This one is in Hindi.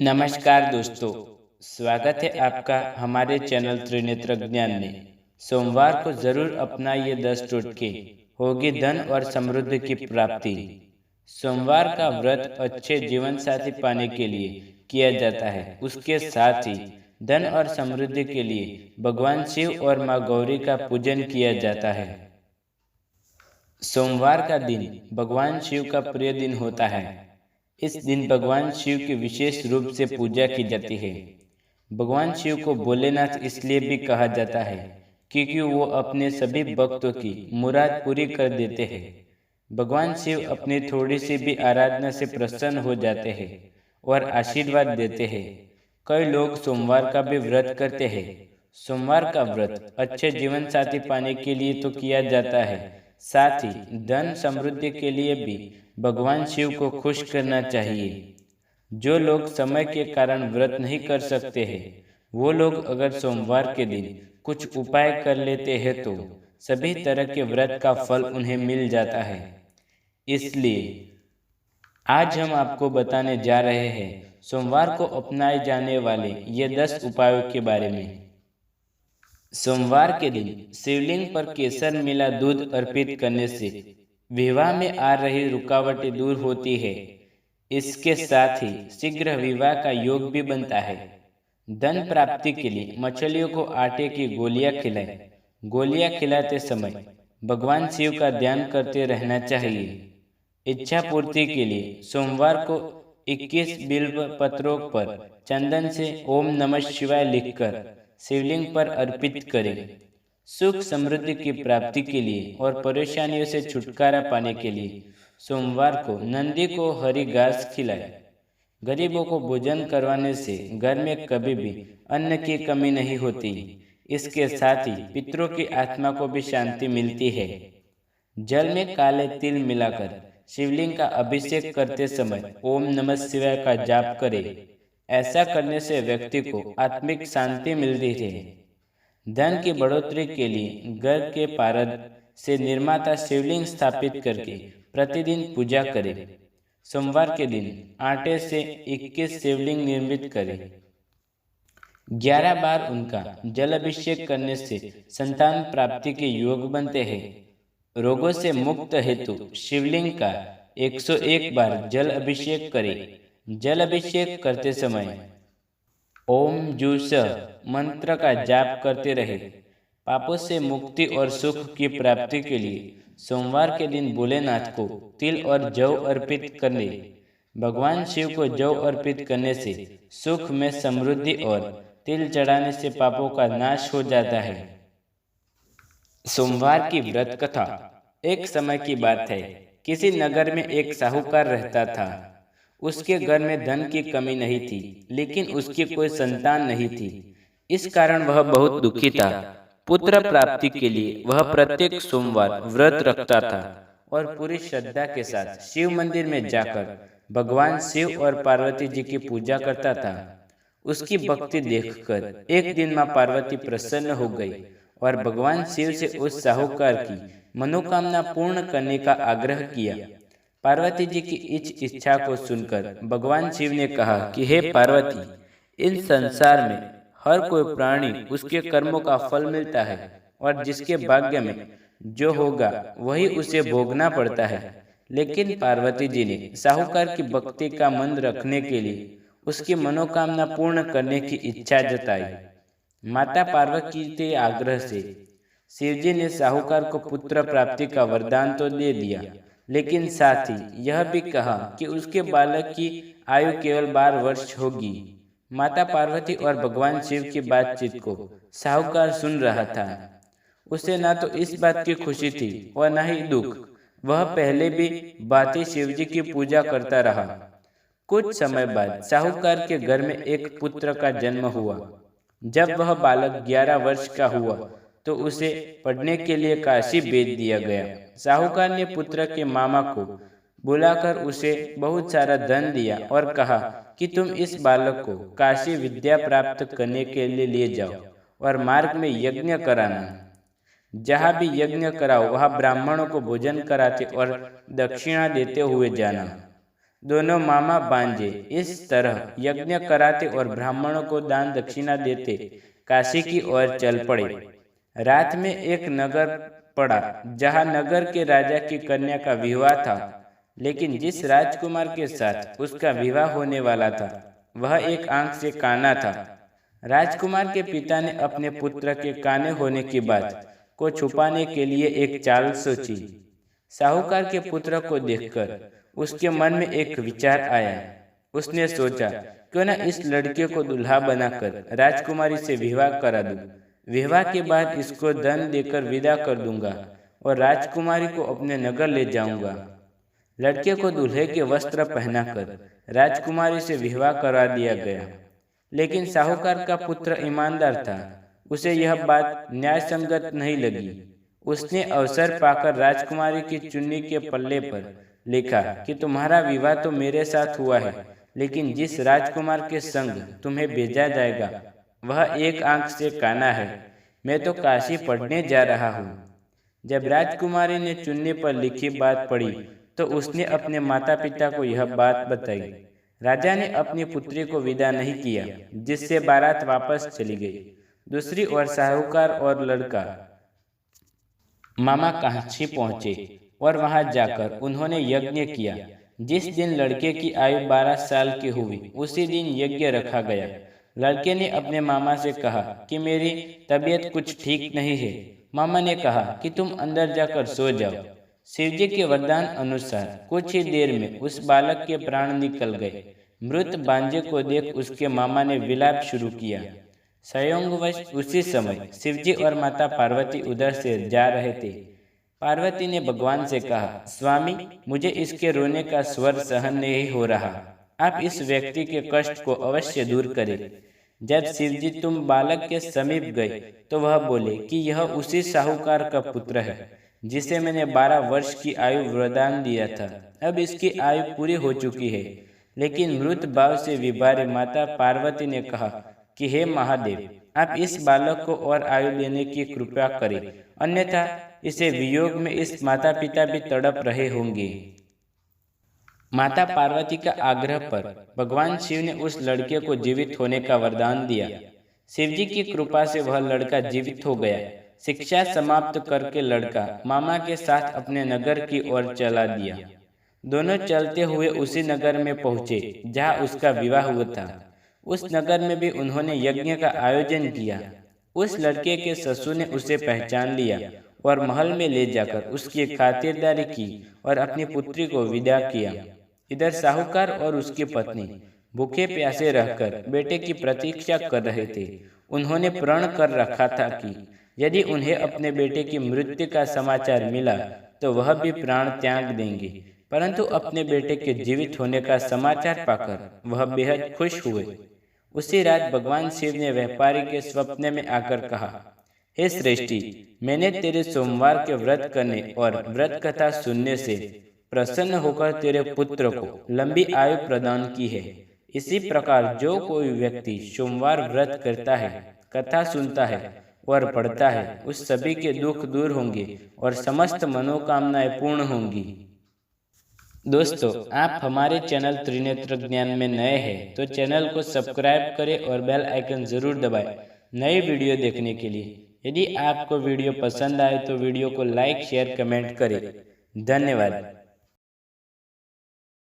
नमस्कार दोस्तों, स्वागत है आपका हमारे चैनल त्रिनेत्र ज्ञान में। सोमवार को जरूर अपनाइए 10 टोटके, होगी धन और समृद्धि की प्राप्ति। सोमवार का व्रत अच्छे जीवन साथी पाने के लिए किया जाता है। उसके साथ ही धन और समृद्धि के लिए भगवान शिव और माँ गौरी का पूजन किया जाता है। सोमवार का दिन भगवान शिव का प्रिय दिन होता है। इस दिन भगवान शिव की विशेष रूप से पूजा की जाती है। भगवान शिव को भोलेनाथ इसलिए भी कहा जाता है क्योंकि वो अपने सभी भक्तों की मुराद पूरी कर देते हैं। भगवान शिव अपनी थोड़ी सी भी आराधना से प्रसन्न हो जाते हैं और आशीर्वाद देते हैं। कई लोग सोमवार का भी व्रत करते हैं। सोमवार का व्रत अच्छे जीवन साथी पाने के लिए तो किया जाता है, साथ ही धन समृद्धि के लिए भी भगवान शिव को खुश करना चाहिए। जो लोग समय के कारण व्रत नहीं कर सकते हैं, वो लोग अगर सोमवार के दिन कुछ उपाय कर लेते हैं तो सभी तरह के व्रत का फल उन्हें मिल जाता है। इसलिए आज हम आपको बताने जा रहे हैं सोमवार को अपनाए जाने वाले ये 10 उपायों के बारे में। सोमवार के दिन शिवलिंग पर केसर मिला दूध अर्पित करने से विवाह में आ रही रुकावटें दूर होती है। इसके साथ ही शीघ्र विवाह का योग भी बनता है। धन प्राप्ति के लिए मछलियों को आटे की गोलियां खिलाएं। गोलियां खिलाते समय भगवान शिव का ध्यान करते रहना चाहिए। इच्छा पूर्ति के लिए सोमवार को 21 बिल्व पत्रों पर चंदन से ओम नमः शिवाय लिखकर शिवलिंग पर अर्पित करें। सुख समृद्धि की प्राप्ति के लिए और परेशानियों से छुटकारा पाने के लिए सोमवार को नंदी को हरी घास खिलाएं। गरीबों को भोजन करवाने से घर में कभी भी अन्न की कमी नहीं होती। इसके साथ ही पितरों की आत्मा को भी शांति मिलती है। जल में काले तिल मिलाकर शिवलिंग का अभिषेक करते समय ओम नमः शिवाय का जाप करें। ऐसा करने से व्यक्ति को आत्मिक शांति मिलती है। धन की बढ़ोतरी के लिए घर के पारद से निर्माता शिवलिंग स्थापित करके प्रतिदिन पूजा करें। सोमवार के दिन आटे से 21 शिवलिंग निर्मित करें। 11 बार उनका जल अभिषेक करने से संतान प्राप्ति के योग बनते हैं। रोगों से मुक्त हेतु शिवलिंग का 101 बार जल अभिषेक करें। जल अभिषेक करते समय ओम जूस मंत्र का जाप करते रहे। पापों से मुक्ति और सुख की प्राप्ति के लिए सोमवार के दिन भोलेनाथ को तिल और जौ अर्पित करने। भगवान शिव को जौ अर्पित करने से सुख में समृद्धि और तिल चढ़ाने से पापों का नाश हो जाता है। सोमवार की व्रत कथा। एक समय की बात है, किसी नगर में एक साहूकार रहता था। उसके घर में धन की कमी नहीं थी, लेकिन उसकी कोई संतान नहीं थी। इस कारण वह बहुत दुखी था। पुत्र प्राप्ति के लिए वह प्रत्येक सोमवार व्रत रखता था और पूरी श्रद्धा के साथ शिव मंदिर में जाकर भगवान शिव और पार्वती जी की पूजा करता था। उसकी भक्ति देखकर एक दिन माँ पार्वती प्रसन्न हो गई और भगवान शिव से उस साहूकार की मनोकामना पूर्ण करने का आग्रह किया। पार्वती जी की इस इच्छा को सुनकर भगवान शिव ने कहा कि हे पार्वती, इन संसार में हर कोई प्राणी उसके कर्मों का फल मिलता है और जिसके भाग्य में जो होगा वही उसे भोगना पड़ता है। लेकिन पार्वती जी ने साहूकार की भक्ति का मन रखने के लिए उसकी मनोकामना पूर्ण करने की इच्छा जताई। माता पार्वती के आग्रह से शिवजी ने साहूकार को पुत्र प्राप्ति का वरदान तो दे दिया, लेकिन साथ ही यह भी कहा कि उसके बालक की आयु केवल 12 वर्ष होगी। माता पार्वती और भगवान शिव की बातचीत को साहूकार सुन रहा था। उसे ना तो इस बात की खुशी थी और न ही दुख। वह पहले भी भांति शिवजी की पूजा करता रहा। कुछ समय बाद साहूकार के घर में एक पुत्र का जन्म हुआ। जब वह बालक 11 वर्ष का हुआ तो उसे पढ़ने के लिए काशी भेज दिया गया। साहूकार ने पुत्र के मामा को बुलाकर उसे बहुत सारा धन दिया और कहा कि तुम इस बालक को काशी विद्या प्राप्त करने के लिए ले जाओ और मार्ग में यज्ञ कराना। जहाँ भी यज्ञ कराओ वहाँ ब्राह्मणों को भोजन कराते और दक्षिणा देते हुए जाना। दोनों मामा बांजे इस तरह यज्ञ कराते और ब्राह्मणों को दान दक्षिणा देते काशी की ओर चल पड़े। रात में एक नगर पड़ा जहां नगर के राजा की कन्या का विवाह था, लेकिन जिस राजकुमार के साथ उसका विवाह होने वाला था वह एक आंख से काना था। राजकुमार के पिता ने अपने पुत्र के काने होने की बात को छुपाने के लिए एक चाल सोची। साहूकार के पुत्र को देखकर उसके मन में एक विचार आया। उसने सोचा, क्यों न इस लड़के को दुल्हा बनाकर राजकुमारी से विवाह करा दूं। विवाह के बाद इसको धन देकर विदा कर दूंगा और राजकुमारी को अपने नगर ले जाऊंगा। लड़के को दूल्हे के वस्त्र पहनाकर राजकुमारी से विवाह करा दिया गया, लेकिन साहूकार का पुत्र ईमानदार था। उसे यह बात न्याय संगत नहीं लगी। उसने अवसर पाकर राजकुमारी की चुन्नी के पल्ले पर लिखा कि तुम्हारा विवाह तो मेरे साथ हुआ है, लेकिन जिस राजकुमार के संग तुम्हें भेजा जाएगा वह एक आंख से काना है। मैं तो काशी पढ़ने जा रहा हूँ। जब राजकुमारी ने चुन्नी पर लिखी बात पढ़ी तो उसने अपने माता पिता को यह बात बताई। राजा ने अपनी पुत्री को विदा नहीं किया, जिससे बारात वापस चली गई। दूसरी ओर साहूकार और लड़का मामा काशी पहुंचे और वहां जाकर उन्होंने यज्ञ किया। जिस दिन लड़के की आयु 12 साल की हुई उसी दिन यज्ञ रखा गया। लड़के ने अपने मामा से कहा कि मेरी तबीयत कुछ ठीक नहीं है। मामा ने कहा कि तुम अंदर जाकर सो जाओ। शिवजी के वरदान अनुसार कुछ ही देर में उस बालक के प्राण निकल गए। मृत बांजे को देख उसके मामा ने विलाप शुरू किया। संयोगवश उसी समय शिवजी और माता पार्वती उधर से जा रहे थे। पार्वती ने भगवान से कहा, स्वामी, मुझे इसके रोने का स्वर सहन नहीं हो रहा। आप इस व्यक्ति के कष्ट को अवश्य दूर करें। जब शिवजी तुम बालक के समीप गए तो वह बोले कि यह उसी साहूकार का पुत्र है जिसे मैंने 12 वर्ष की आयु वरदान दिया था। अब इसकी आयु पूरी हो चुकी है। लेकिन मृत भाव से विभारे माता पार्वती ने कहा कि हे महादेव, आप इस बालक को और आयु देने की कृपा करें, अन्यथा इसे वियोग में इस माता पिता भी तड़प रहे होंगे। माता पार्वती का आग्रह पर भगवान शिव ने उस लड़के को जीवित होने का वरदान दिया। शिवजी की कृपा से वह लड़का जीवित हो गया। शिक्षा समाप्त करके लड़का मामा के साथ अपने नगर की ओर चला दिया। दोनों चलते हुए उसी नगर में पहुंचे जहां उसका विवाह हुआ था। उस नगर में भी उन्होंने यज्ञ का आयोजन किया। उस लड़के के ससुर ने उसे पहचान लिया और महल में ले जाकर उसकी खातिरदारी की और अपनी पुत्री को विदा किया। इधर साहूकार और उसकी पत्नी भूखे प्यासे रहकर बेटे की प्रतीक्षा कर रहे थे। उन्होंने प्रण कर रखा था कि यदि उन्हें अपने बेटे की मृत्यु का समाचार मिला तो वह भी प्राण त्याग देंगे, परंतु अपने बेटे के जीवित होने का समाचार पाकर वह बेहद खुश हुए। उसी रात भगवान शिव ने व्यापारी के स्वप्न में आकर कहा, हे श्रेष्ठी, मैंने तेरे सोमवार के व्रत करने और व्रत कथा सुनने से प्रसन्न होकर तेरे पुत्र को लंबी आयु प्रदान की है। इसी प्रकार जो कोई व्यक्ति सोमवार व्रत करता है, कथा सुनता है और पढ़ता है, उस सभी के दुख दूर होंगे और समस्त मनोकामनाएं पूर्ण होंगी। दोस्तों, आप हमारे चैनल त्रिनेत्र ज्ञान में नए हैं तो चैनल को सब्सक्राइब करें और बेल आइकन जरूर दबाएं नई वीडियो देखने के लिए। यदि आपको वीडियो पसंद आए तो वीडियो को लाइक, शेयर, कमेंट करें। धन्यवाद।